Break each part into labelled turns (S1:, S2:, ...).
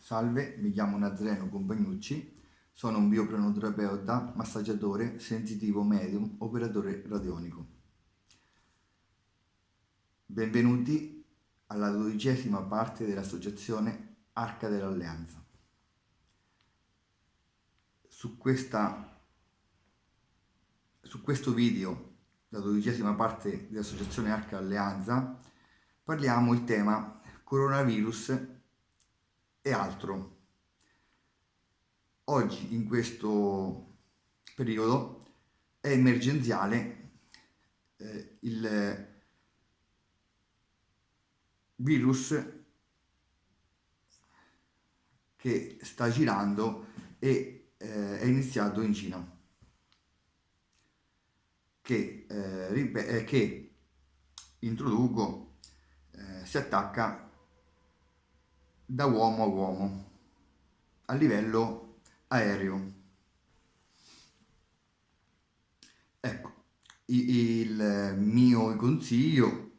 S1: Salve, mi chiamo Nazareno Compagnucci, sono un bioprenoterapeuta, massaggiatore, sensitivo medium, operatore radionico. Benvenuti alla 12ª parte dell'associazione Arca dell'Alleanza. Su questo video, la 12ª parte dell'associazione Arca dell'Alleanza, parliamo il tema coronavirus e altro. Oggi, in questo periodo, è emergenziale il virus che sta girando e è iniziato in Cina, che introduco, si attacca da uomo a uomo a livello aereo. Ecco, il mio consiglio,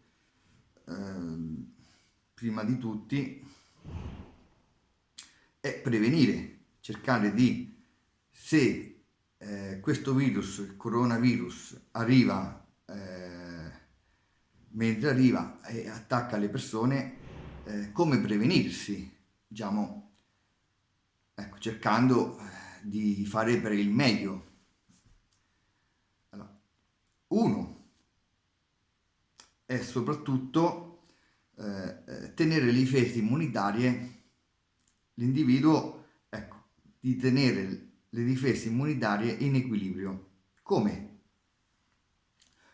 S1: prima di tutti, è prevenire, cercare di, se questo virus, il coronavirus, arriva, mentre arriva e attacca le persone, come prevenirsi, diciamo, ecco, cercando di fare per il meglio. Allora, uno è soprattutto tenere le difese immunitarie, l'individuo, ecco, di tenere le difese immunitarie in equilibrio. Come?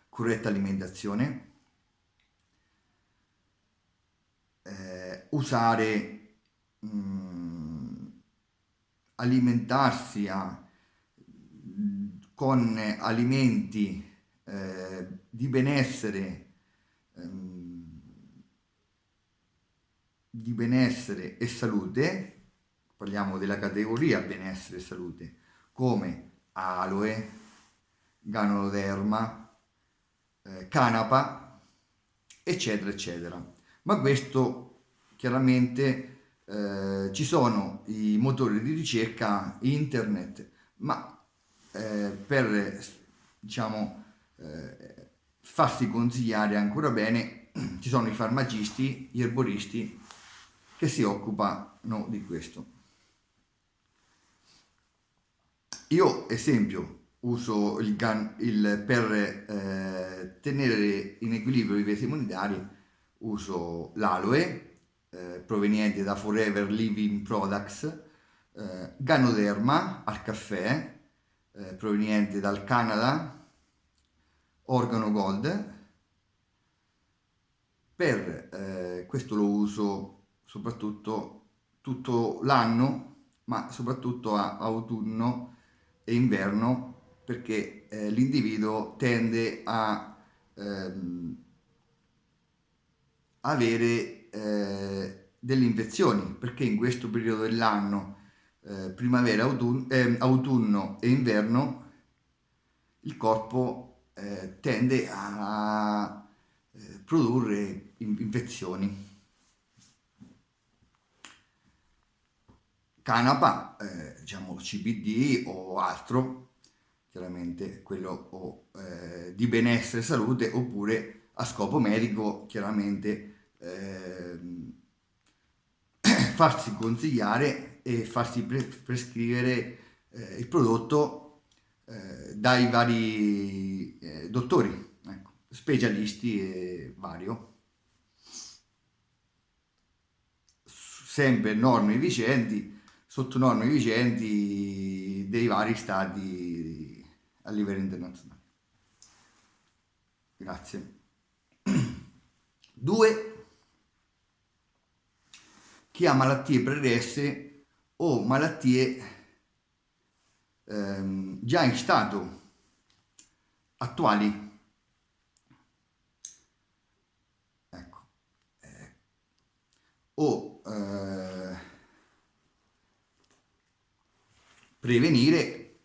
S1: Corretta alimentazione, usare, alimentarsi con alimenti di benessere e salute. Parliamo della categoria benessere e salute, come aloe, ganoderma, canapa, eccetera eccetera. Ma questo chiaramente ci sono i motori di ricerca internet, ma per, diciamo, farsi consigliare ancora bene ci sono i farmacisti, gli erboristi che si occupano di questo. Io, esempio, uso per tenere in equilibrio i difese immunitari, uso l'aloe proveniente da Forever Living Products, Ganoderma al caffè proveniente dal Canada, Organo Gold. Per questo lo uso soprattutto tutto l'anno, ma soprattutto a autunno e inverno, perché l'individuo tende a avere delle infezioni, perché in questo periodo dell'anno, primavera, autunno e inverno, il corpo tende a produrre infezioni. Canapa, diciamo CBD o altro, chiaramente quello di benessere e salute, oppure a scopo medico, chiaramente farsi consigliare e farsi prescrivere il prodotto dai vari dottori, ecco, specialisti e vario. Sempre norme vigenti, sotto norme vigenti dei vari stati a livello internazionale. Grazie. 2. Chi ha malattie pregresse o malattie già in stato attuali, ecco, o prevenire,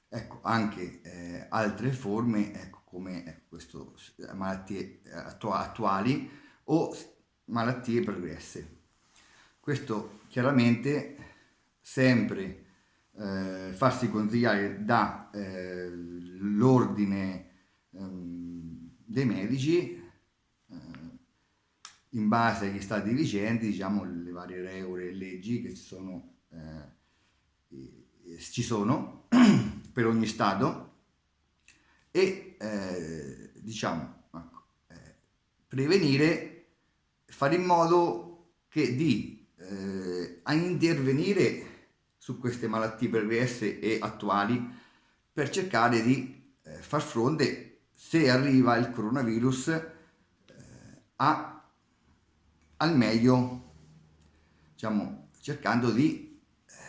S1: ecco, anche altre forme, ecco, come questo, malattie attuali o malattie pregresse. Questo chiaramente sempre farsi consigliare da l'ordine dei medici in base agli stati vigenti, diciamo le varie regole e leggi che ci sono per ogni stato e diciamo ecco, prevenire, fare in modo che a intervenire su queste malattie pregresse e attuali per cercare di far fronte, se arriva il coronavirus, al meglio, diciamo, cercando di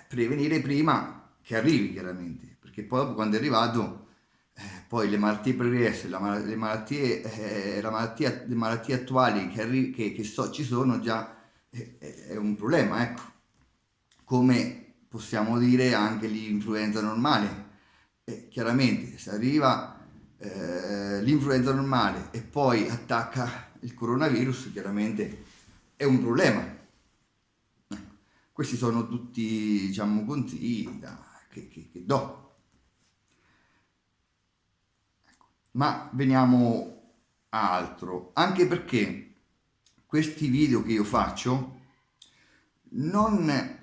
S1: prevenire prima che arrivi chiaramente, perché poi dopo quando è arrivato poi le malattie pregresse, le malattie attuali che ci sono già è un problema, ecco. Come possiamo dire anche l'influenza normale. Chiaramente se arriva l'influenza normale e poi attacca il coronavirus, chiaramente è un problema. Questi sono tutti, diciamo, consigli che do. Ma veniamo a altro, anche perché questi video che io faccio non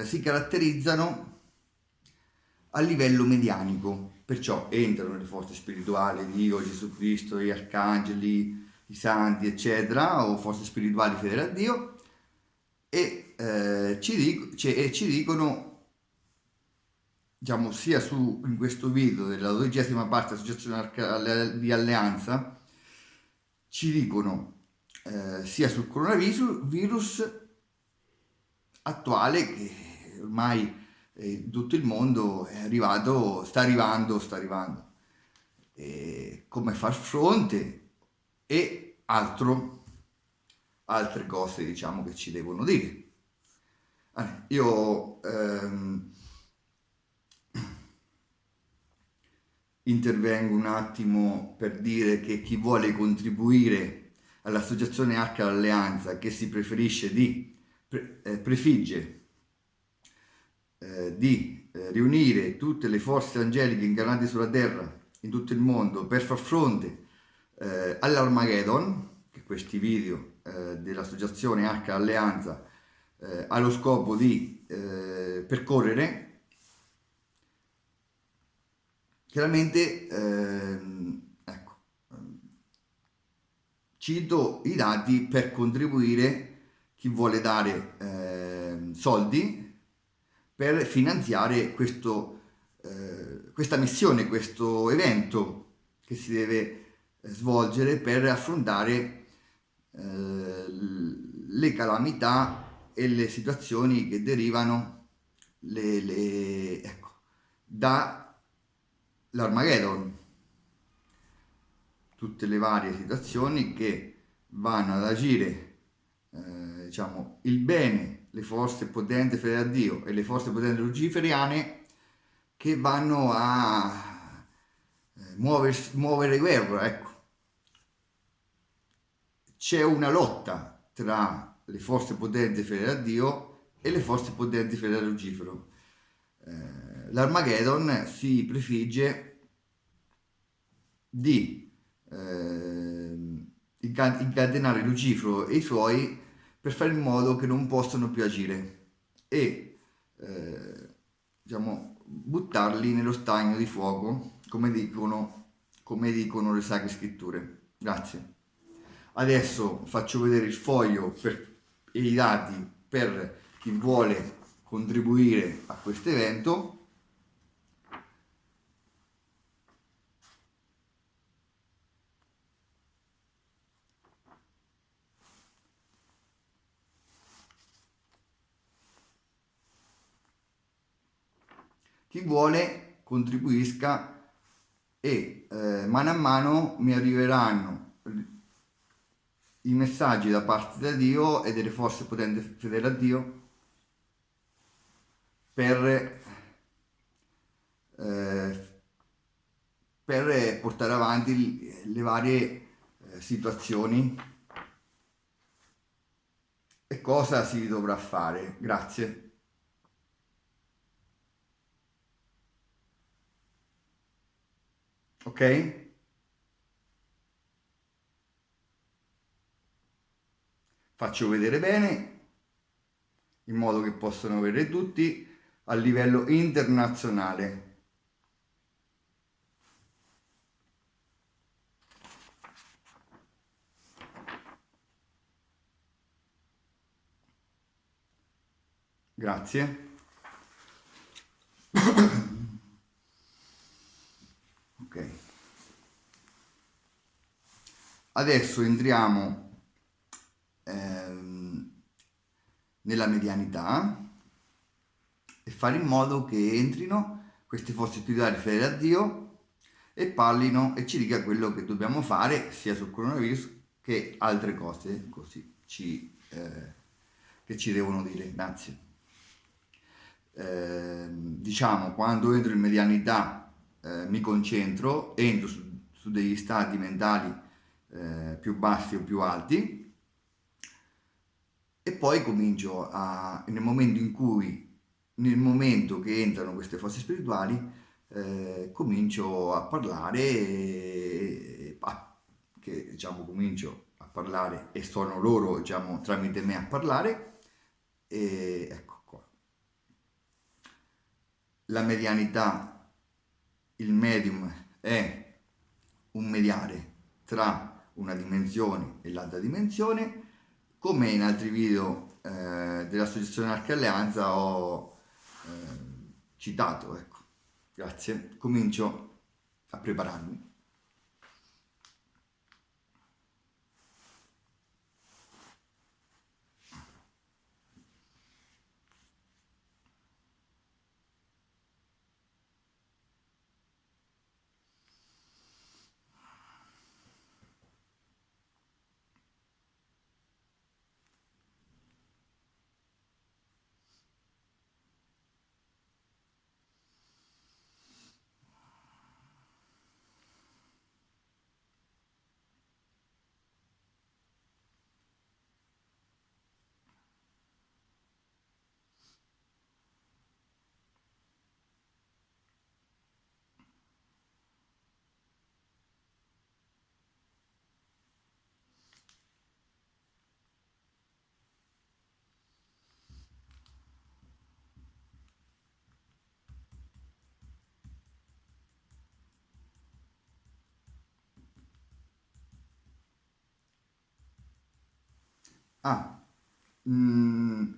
S1: si caratterizzano a livello medianico, perciò entrano le forze spirituali, Dio, Gesù Cristo, gli arcangeli, i santi, eccetera, o forze spirituali fedeli a Dio, e ci dicono, diciamo, sia in questo video della 12ª parte dell'Associazione di Alleanza, ci dicono sia sul coronavirus attuale che ormai in tutto il mondo è arrivato, sta arrivando, come far fronte e altre cose, diciamo, che ci devono dire. Io intervengo un attimo per dire che chi vuole contribuire all'Associazione Arca d'Alleanza, che si prefigge di riunire tutte le forze angeliche incarnate sulla terra in tutto il mondo per far fronte all'Armageddon, che questi video dell'Associazione Arca d'Alleanza ha lo scopo di percorrere. Chiaramente, ecco, cito i dati per contribuire, chi vuole dare soldi per finanziare questa missione, questo evento che si deve svolgere per affrontare le calamità e le situazioni che derivano ecco, dall'Armageddon, tutte le varie situazioni che vanno ad agire, diciamo, il bene, le forze potenti fedeli a Dio e le forze potenti luciferiane che vanno a muovere guerra, ecco. C'è una lotta tra le forze potenti fedeli a Dio e le forze potenti fedeli a Lucifero. L'Armageddon si prefigge di incatenare Lucifero e i suoi per fare in modo che non possano più agire e diciamo, buttarli nello stagno di fuoco, come dicono le Sacre Scritture. Grazie. Adesso faccio vedere il foglio e i dati per chi vuole contribuire a questo evento. Chi vuole contribuisca e mano a mano mi arriveranno i messaggi da parte da Dio e delle forze potenti fedeli a Dio per portare avanti le varie situazioni cosa si dovrà fare. Grazie. Ok? Faccio vedere bene in modo che possano vedere tutti a livello internazionale. Grazie. Ok. Adesso entriamo nella medianità e fare in modo che entrino queste forze spirituali fedeli a Dio e parlino e ci dica quello che dobbiamo fare sia sul coronavirus che altre cose così che ci devono dire. Grazie. Diciamo, quando entro in medianità mi concentro, entro su degli stati mentali più bassi o più alti e poi comincio nel momento che entrano queste forze spirituali, comincio a parlare, che diciamo comincio a parlare e sono loro diciamo tramite me a parlare e ecco qua. La medianità, il medium è un mediare tra una dimensione e l'altra dimensione, come in altri video dell'Associazione Arche Alleanza ho citato, ecco. Grazie, comincio a prepararmi. Ah, mm,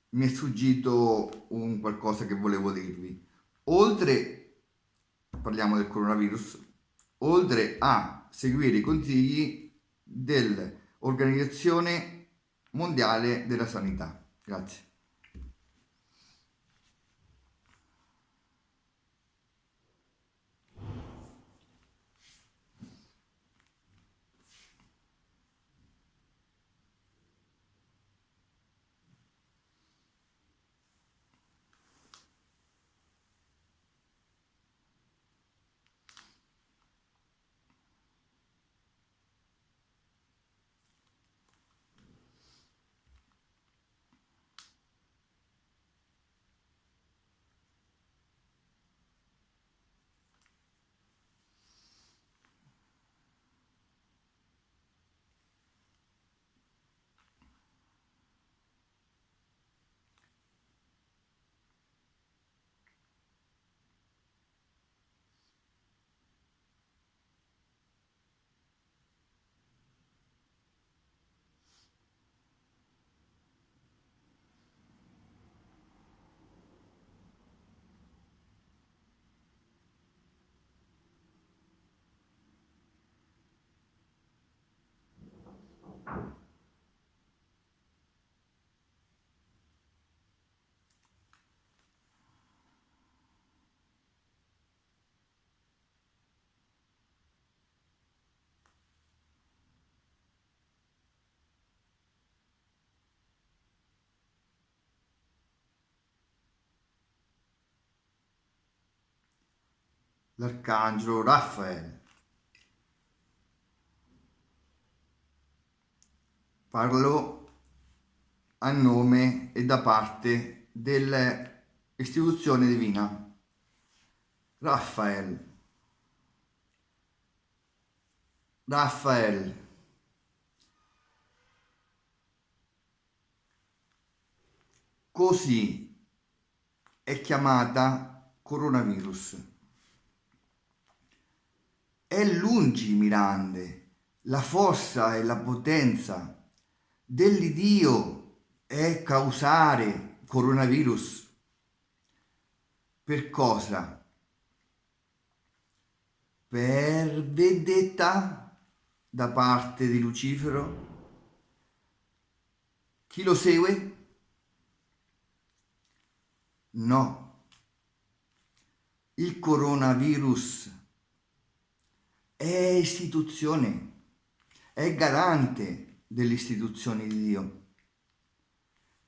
S1: mi è sfuggito un qualcosa che volevo dirvi. Oltre, parliamo del coronavirus, oltre a seguire i consigli dell'Organizzazione Mondiale della Sanità. Grazie. L'arcangelo Raffaele. Parlo a nome e da parte dell'istituzione divina. Raphael. Così è chiamata coronavirus. È lungimirante la forza e la potenza dell'Iddio è causare coronavirus. Per cosa? Per vendetta da parte di Lucifero? Chi lo segue? No. Il coronavirus è istituzione, è garante delle istituzioni di Dio,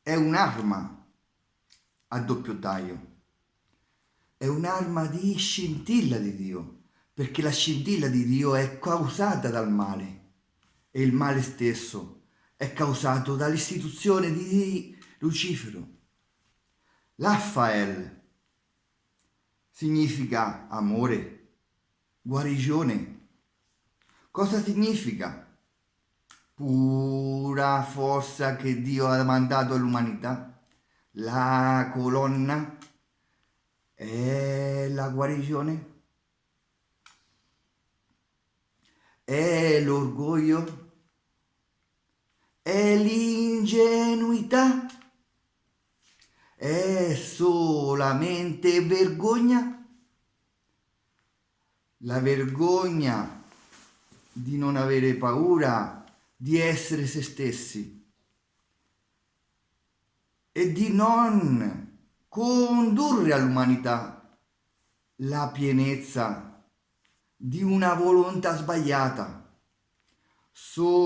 S1: è un'arma a doppio taglio, è un'arma di scintilla di Dio, perché la scintilla di Dio è causata dal male e il male stesso è causato dall'istituzione di Lucifero. Raphael significa amore, guarigione. Cosa significa? Pura forza che Dio ha mandato all'umanità. La colonna è la guarigione, è l'orgoglio, è l'ingenuità, è solamente vergogna. La vergogna di non avere paura di essere se stessi e di non condurre all'umanità la pienezza di una volontà sbagliata, solamente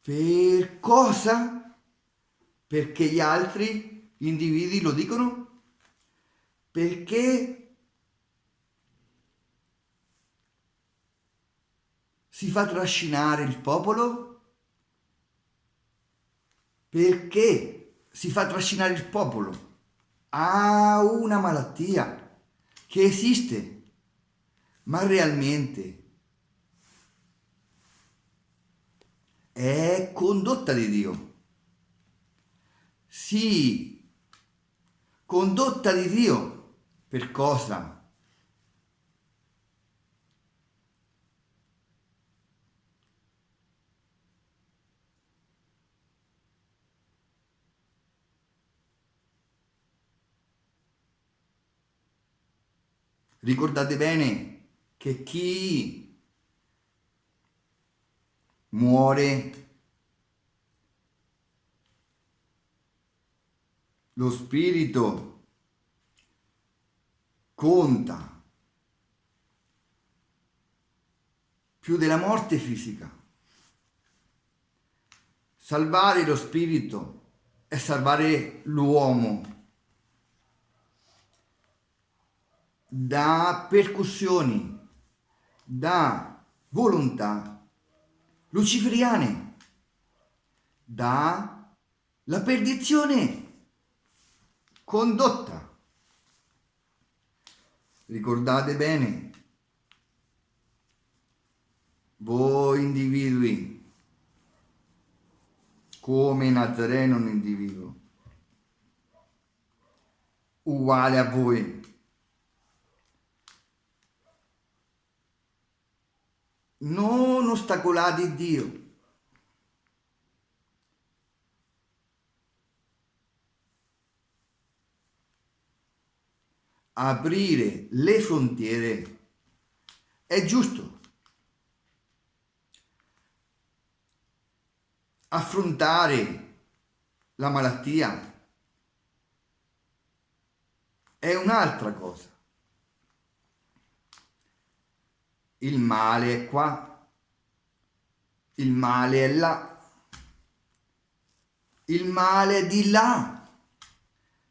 S1: per cosa? Perché gli altri individui lo dicono? Perché si fa trascinare il popolo? Perché si fa trascinare il popolo a una malattia che esiste, ma realmente è condotta di Dio. Sì, condotta di Dio. Per cosa? Ricordate bene che chi muore, lo spirito conta più della morte fisica. Salvare lo spirito è salvare l'uomo da percussioni, da volontà luciferiane, da la perdizione condotta. Ricordate bene, voi individui, come Nazareno un individuo, uguale a voi, non ostacolate Dio. Aprire le frontiere è giusto. Affrontare la malattia è un'altra cosa. Il male è qua, il male è là, il male è di là.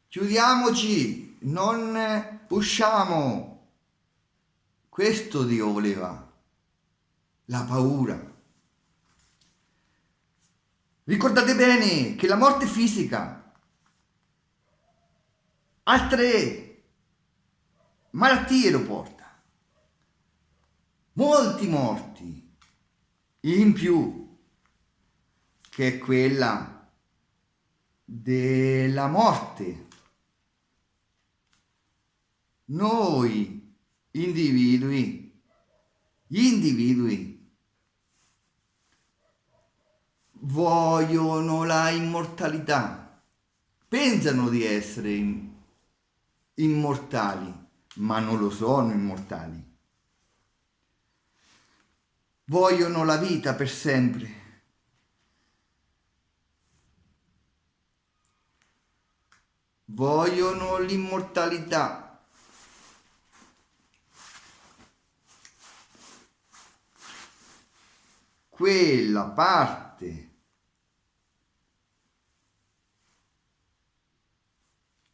S1: Chiudiamoci, non usciamo. Questo Dio voleva, la paura. Ricordate bene che la morte fisica, altre malattie lo porta, molti morti in più, che è quella della morte. Noi gli individui vogliono la immortalità, pensano di essere immortali, ma non lo sono immortali. Vogliono la vita per sempre. Vogliono l'immortalità. Quella parte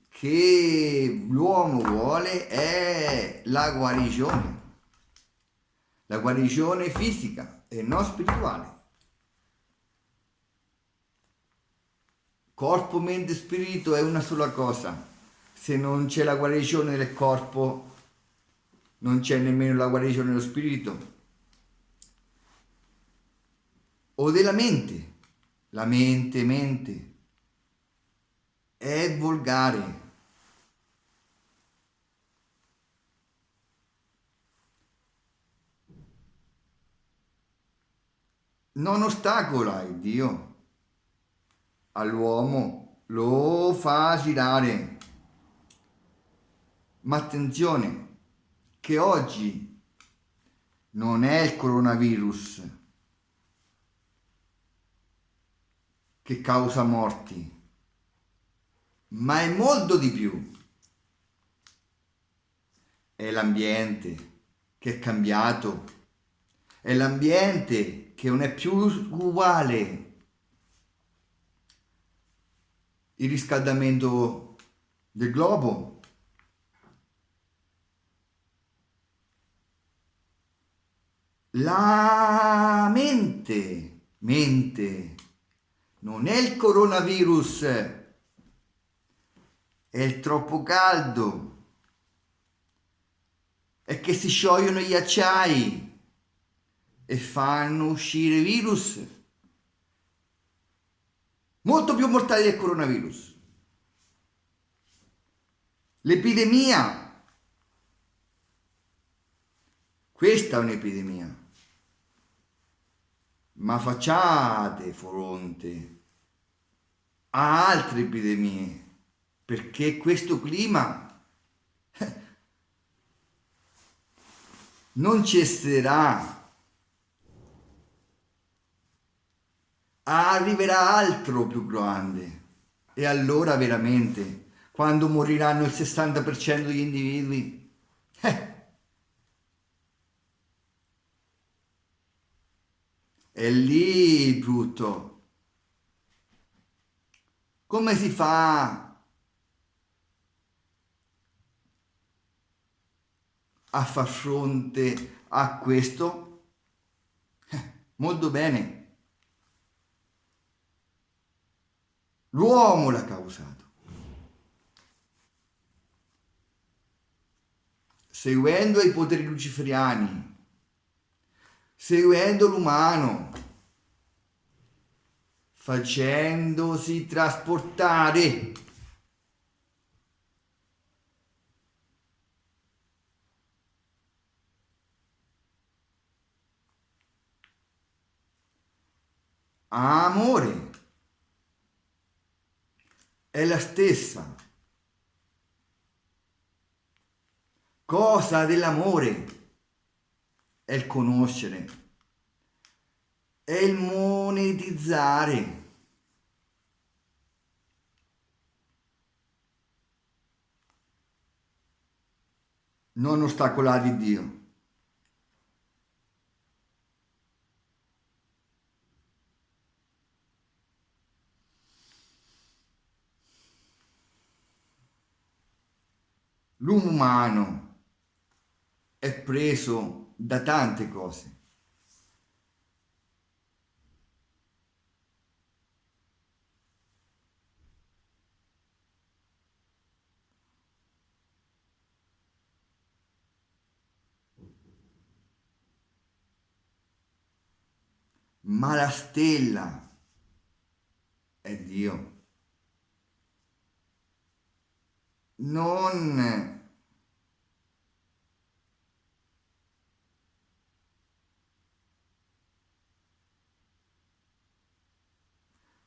S1: che l'uomo vuole è la guarigione fisica e non spirituale. Corpo, mente, spirito è una sola cosa. Se non c'è la guarigione del corpo, non c'è nemmeno la guarigione dello spirito o della mente. La mente è volgare. Non ostacola il Dio all'uomo, lo fa girare. Ma attenzione, che oggi non è il coronavirus che causa morti, ma è molto di più. È l'ambiente che è cambiato, è l'ambiente che non è più uguale. Il riscaldamento del globo, la mente, non è il coronavirus, è il troppo caldo, è che si sciogliono gli acciai e fanno uscire virus molto più mortali del coronavirus. L'epidemia, questa è un'epidemia, ma facciate fronte a altre epidemie, perché questo clima non cesserà. Arriverà altro più grande e allora veramente quando moriranno il 60% degli individui è lì brutto. Come si fa a far fronte a questo? Molto bene. L'uomo l'ha causato. Seguendo i poteri luciferiani, seguendo l'umano, facendosi trasportare amore è la stessa cosa dell'amore, è il conoscere, è il monetizzare. Non ostacolare Dio. L'uomo umano è preso da tante cose. ma la stella è Dio. Non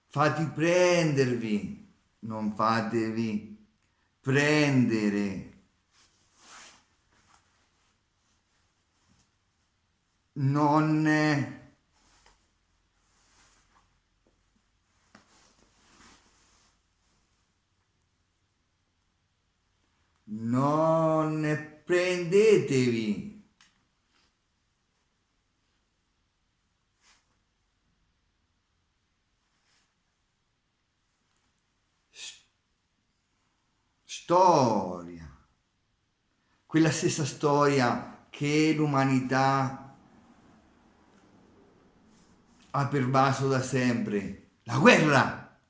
S1: fate prendervi, non fatevi prendere. Non prendetevi storia, quella stessa storia che l'umanità ha pervaso da sempre, la guerra,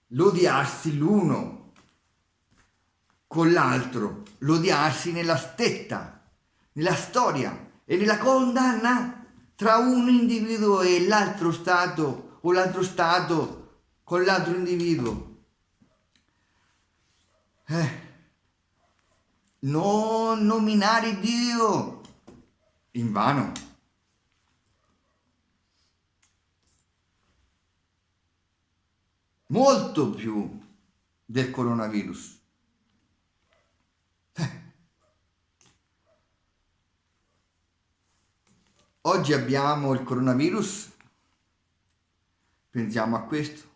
S1: l'odiarsi l'uno con l'altro, l'odiarsi nella stetta, nella storia e nella condanna tra un individuo e l'altro stato o l'altro stato con l'altro individuo. Non nominare Dio in vano. Molto più del coronavirus. Oggi abbiamo il coronavirus, pensiamo a questo,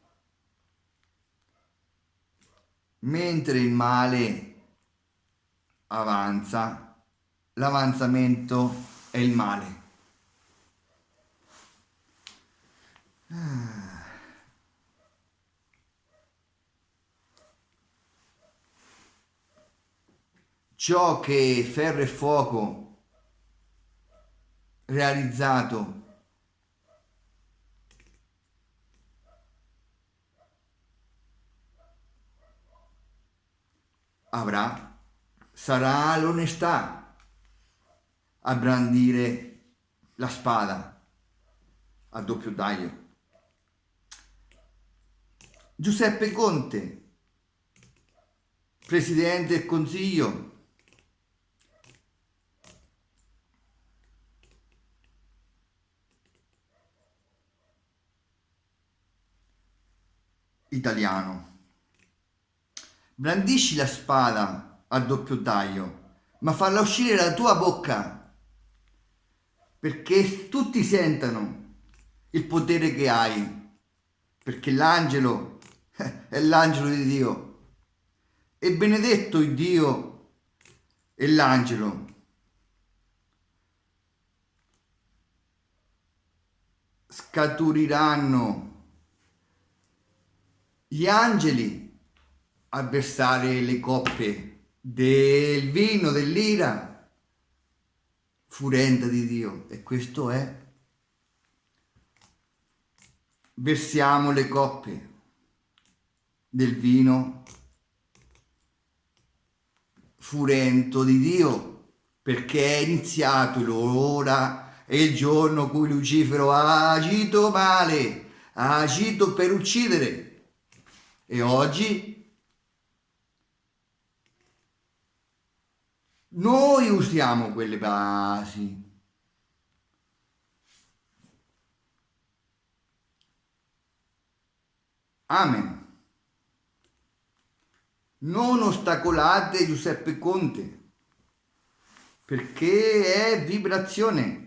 S1: mentre il male avanza, l'avanzamento è il male. Ciò che ferro e fuoco realizzato sarà l'onestà a brandire la spada a doppio taglio. Giuseppe Conte, Presidente del Consiglio, italiano. Brandisci la spada a doppio taglio, ma farla uscire dalla tua bocca, perché tutti sentano il potere che hai, perché l'angelo è l'angelo di Dio, e benedetto il Dio e l'angelo. Scaturiranno gli angeli a versare le coppe del vino dell'ira furenta di Dio, e questo è: versiamo le coppe del vino furento di Dio, perché è iniziato l'ora e il giorno cui Lucifero ha agito male, ha agito per uccidere, e oggi noi usiamo quelle basi. Amen. Non ostacolate Giuseppe Conte, perché è vibrazione.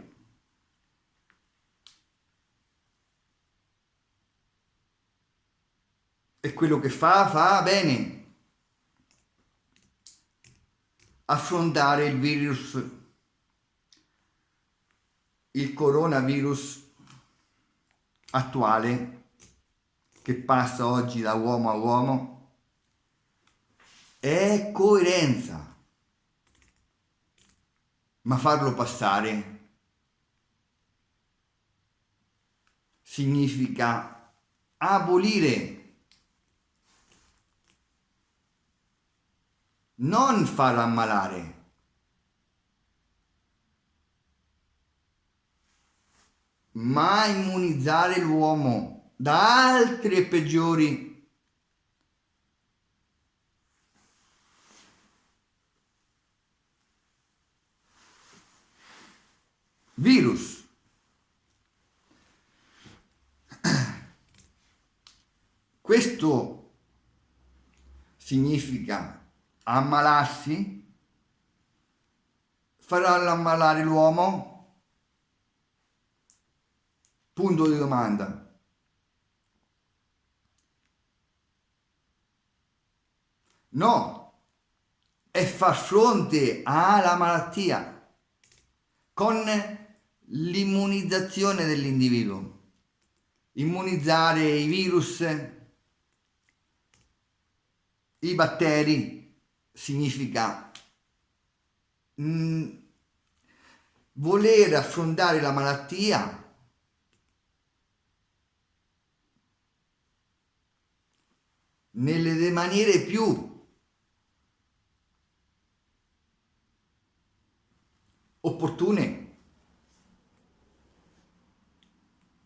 S1: E quello che fa bene. Affrontare il virus, il coronavirus attuale, che passa oggi da uomo a uomo, è coerenza. Ma farlo passare significa abolire, non far ammalare. ma immunizzare l'uomo da altri e peggiori virus. Questo significa ammalarsi? Farà ammalare l'uomo? Punto di domanda. No, è far fronte alla malattia con l'immunizzazione dell'individuo. Immunizzare i virus, i batteri, significa voler affrontare la malattia nelle maniere più opportune.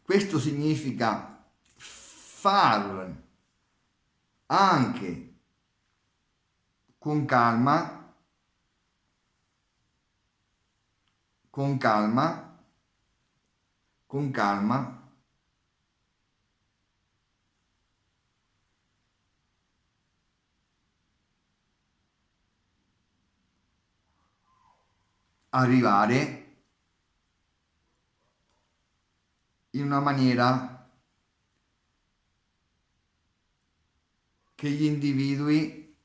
S1: Questo significa far anche con calma, con calma, con calma, arrivare in una maniera che gli individui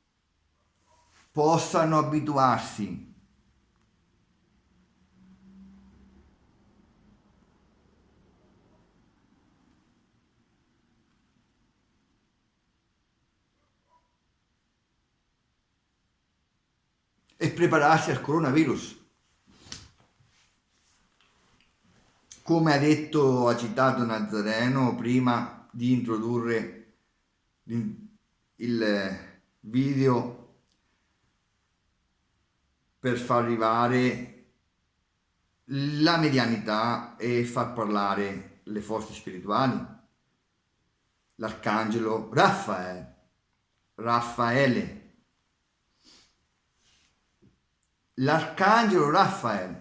S1: possano abituarsi. E prepararsi al coronavirus. Come ha citato Nazareno prima di introdurre il video per far arrivare la medianità e far parlare le forze spirituali, l'arcangelo Raffaele, l'arcangelo Raffaele.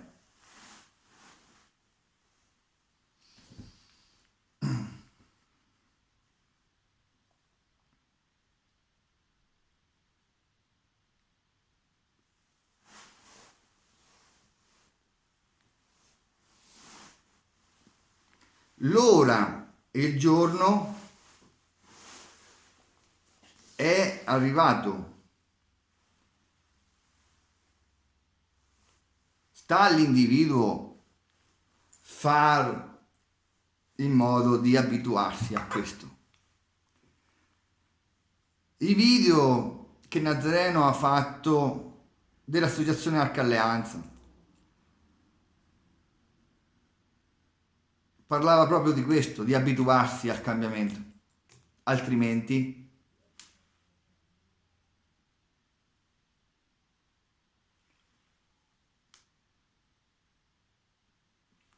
S1: L'ora e il giorno è arrivato. Sta all'individuo far in modo di abituarsi a questo. I video che Nazareno ha fatto dell'associazione Arca Alleanza parlava proprio di questo, di abituarsi al cambiamento, altrimenti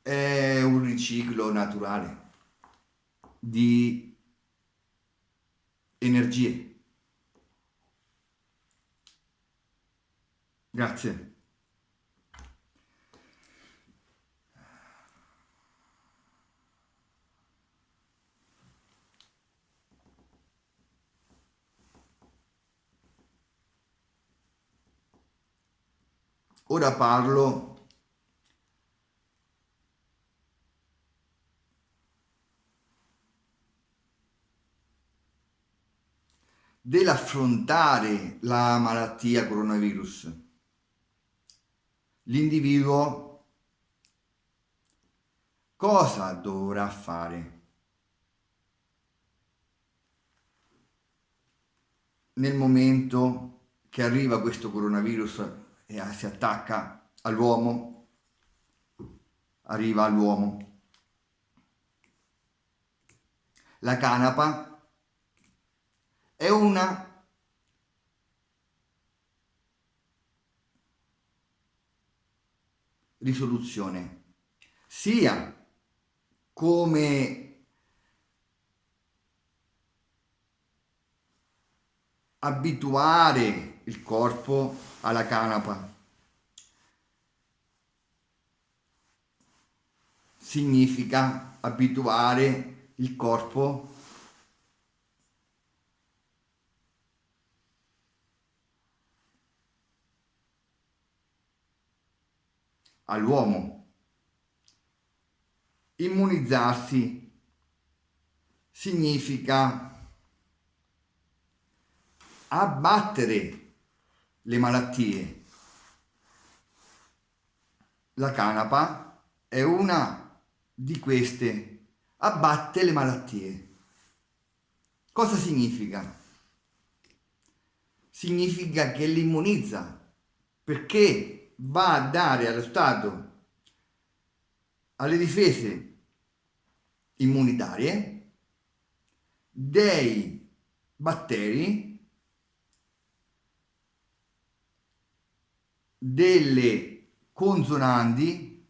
S1: è un riciclo naturale di energie. Grazie. Ora parlo dell'affrontare la malattia coronavirus. L'individuo cosa dovrà fare? Nel momento che arriva questo coronavirus e si attacca all'uomo, arriva all'uomo. La canapa è una risoluzione sia come abituare il corpo alla canapa. Significa abituare il corpo all'uomo. Immunizzarsi significa abbattere le malattie. La canapa è una di queste, abbatte le malattie. Cosa significa? Significa che l'immunizza, perché va a dare allo Stato, alle difese immunitarie, dei batteri, delle consonanti,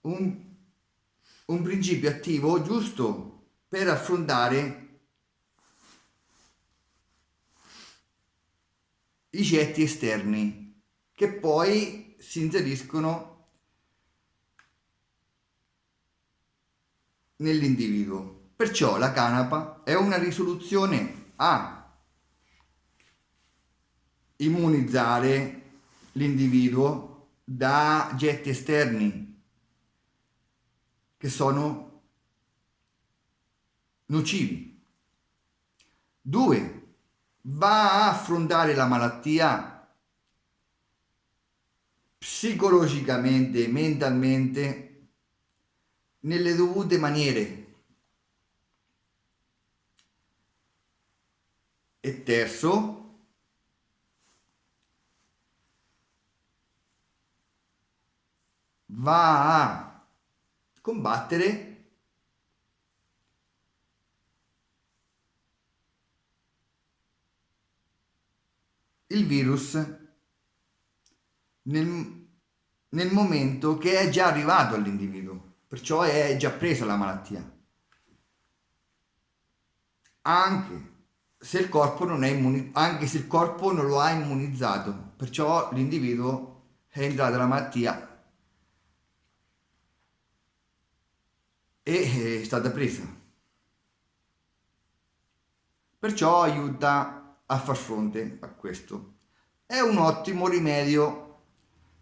S1: un principio attivo giusto per affrontare i getti esterni che poi si inseriscono nell'individuo. Perciò la canapa è una risoluzione a immunizzare l'individuo da getti esterni che sono nocivi. 2. Va a affrontare la malattia psicologicamente, mentalmente, nelle dovute maniere. E terzo, va a combattere il virus nel momento che è già arrivato all'individuo, perciò è già presa la malattia. Anche se il corpo non è anche se il corpo non lo ha immunizzato, perciò l'individuo è entrato la malattia e è stata presa. Perciò aiuta a far fronte a questo. È un ottimo rimedio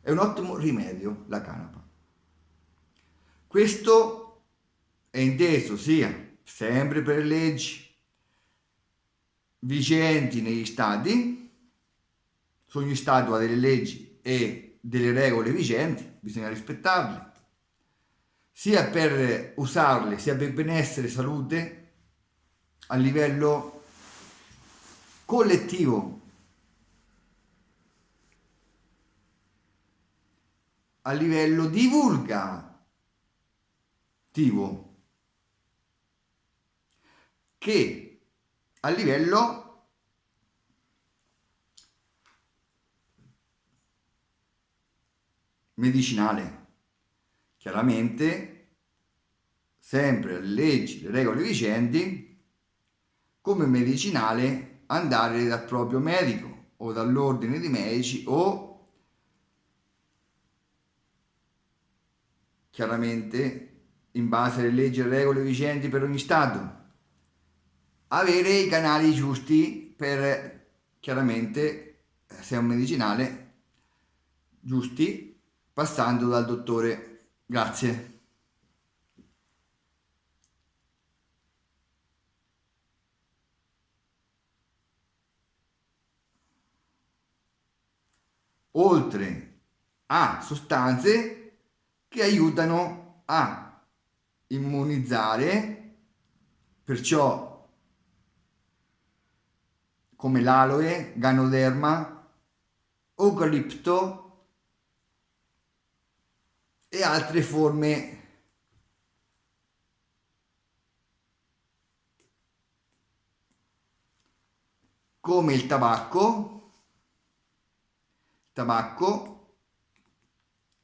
S1: la canapa. Questo è inteso sia sempre per le leggi vigenti negli stati, su ogni stato ha delle leggi e delle regole vigenti, bisogna rispettarle, sia per usarle, sia per benessere e salute a livello collettivo, a livello divulgativo, che a livello medicinale. Chiaramente, sempre le leggi, le regole vigenti, come medicinale andare dal proprio medico o dall'ordine di medici o chiaramente in base alle leggi e regole vigenti per ogni stato, avere i canali giusti per chiaramente, se è un medicinale, giusti, passando dal dottore. Grazie. Oltre a sostanze che aiutano a immunizzare, perciò come l'aloe, ganoderma, eucalipto e altre forme come il tabacco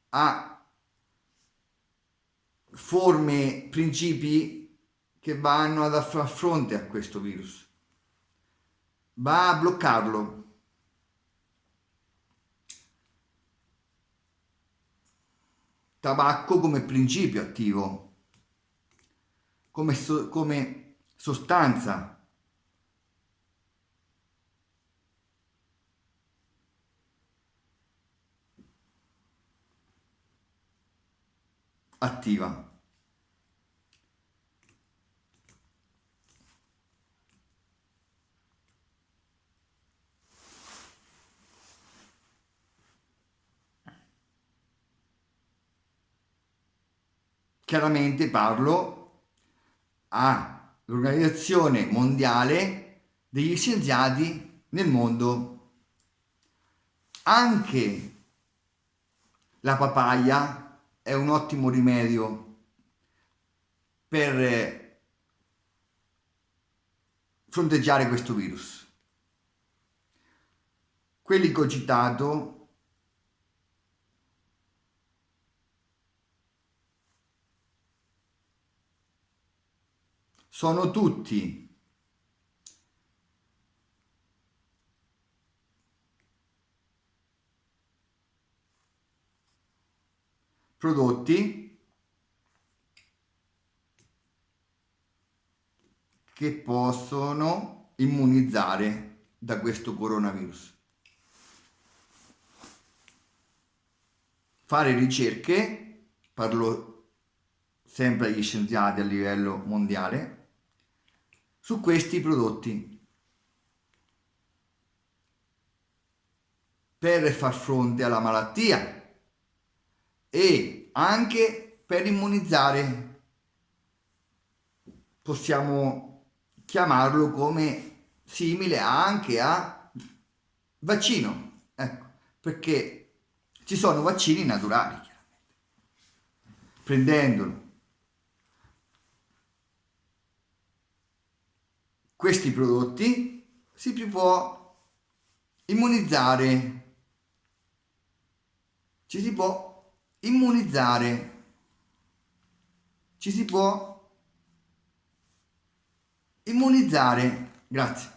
S1: ha forme, principi che vanno ad far fronte a questo virus, va a bloccarlo. Tabacco come principio attivo, come sostanza attiva. Chiaramente parlo all'Organizzazione Mondiale degli Scienziati nel mondo. Anche la papaya è un ottimo rimedio per fronteggiare questo virus. Quelli che ho citato sono tutti prodotti che possono immunizzare da questo coronavirus. Fare ricerche, parlo sempre agli scienziati a livello mondiale, su questi prodotti per far fronte alla malattia e anche per immunizzare. Possiamo chiamarlo come simile anche a vaccino, ecco, perché ci sono vaccini naturali, chiaramente. Prendendolo questi prodotti si può immunizzare, ci si può immunizzare, ci si può immunizzare. Grazie.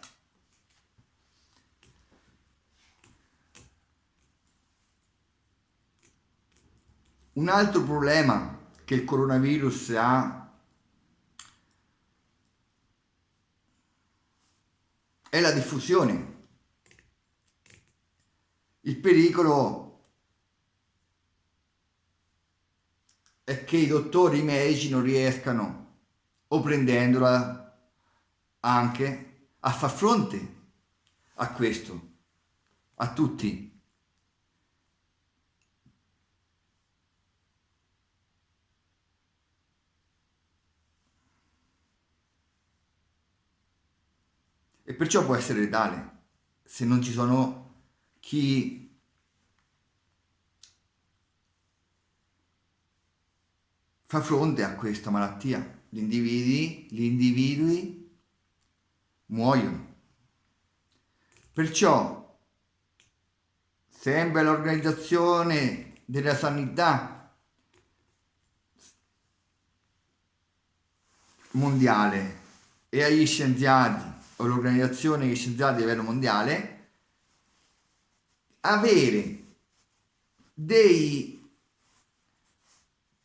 S1: Un altro problema che il coronavirus ha è la diffusione. Il pericolo è che i dottori, i medici non riescano, o prendendola anche, a far fronte a questo, a tutti. E perciò può essere letale se non ci sono chi fa fronte a questa malattia. Gli individui muoiono. Perciò, sempre l'Organizzazione della Sanità Mondiale e agli scienziati, o l'Organizzazione degli Scienziati a livello mondiale, avere dei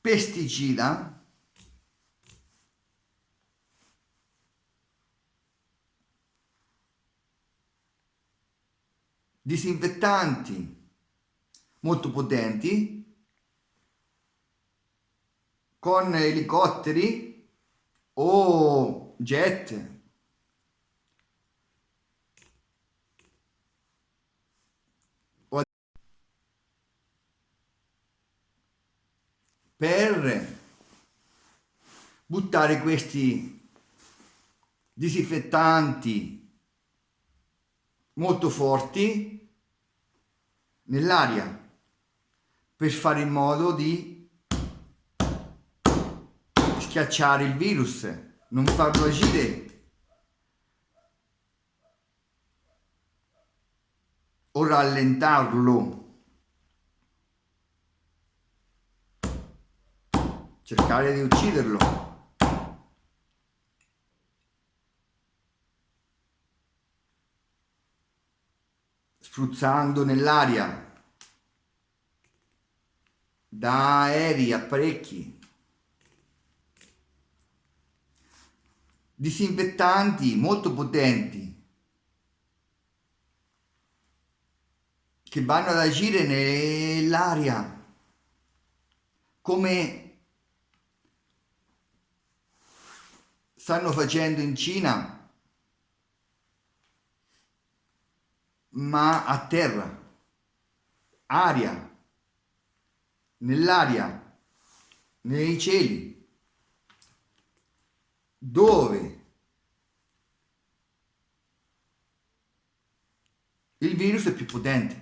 S1: pesticida disinfettanti molto potenti con elicotteri o jet per buttare questi disinfettanti molto forti nell'aria per fare in modo di schiacciare il virus, non farlo agire o rallentarlo. cercare di ucciderlo, spruzzando nell'aria da aerei, apparecchi, disinfettanti molto potenti che vanno ad agire nell'aria, come stanno facendo in Cina, ma a terra, aria, nell'aria, nei cieli, dove il virus è più potente.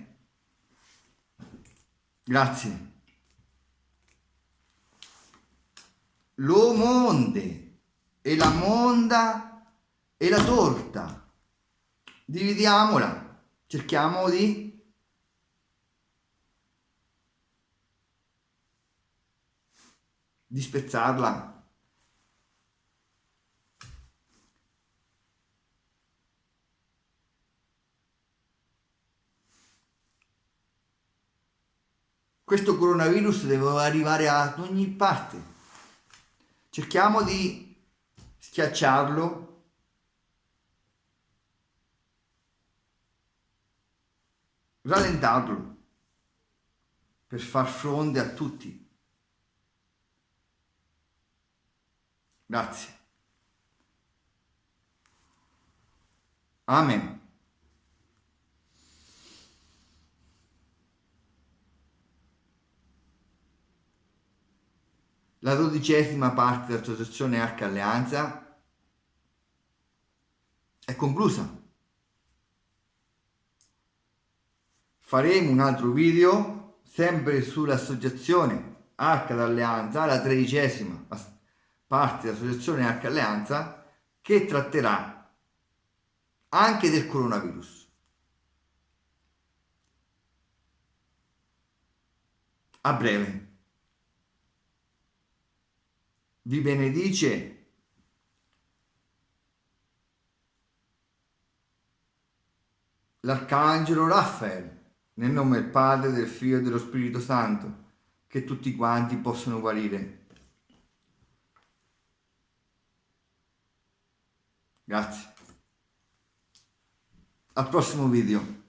S1: Grazie. Lo monde e la monda e la torta. Dividiamola. Cerchiamo di spezzarla. Questo coronavirus deve arrivare ad ogni parte. Cerchiamo di schiacciarlo, rallentarlo per far fronte a tutti. Grazie. Amen. La 12ª parte dell'associazione Arca Alleanza è conclusa. Faremo un altro video sempre sull'associazione Arca d'Alleanza, la 13ª parte dell'associazione Arca Alleanza, che tratterà anche del coronavirus. A breve. Vi benedice l'Arcangelo Raffaele, nel nome del Padre, del Figlio e dello Spirito Santo, che tutti quanti possono guarire. Grazie. Al prossimo video.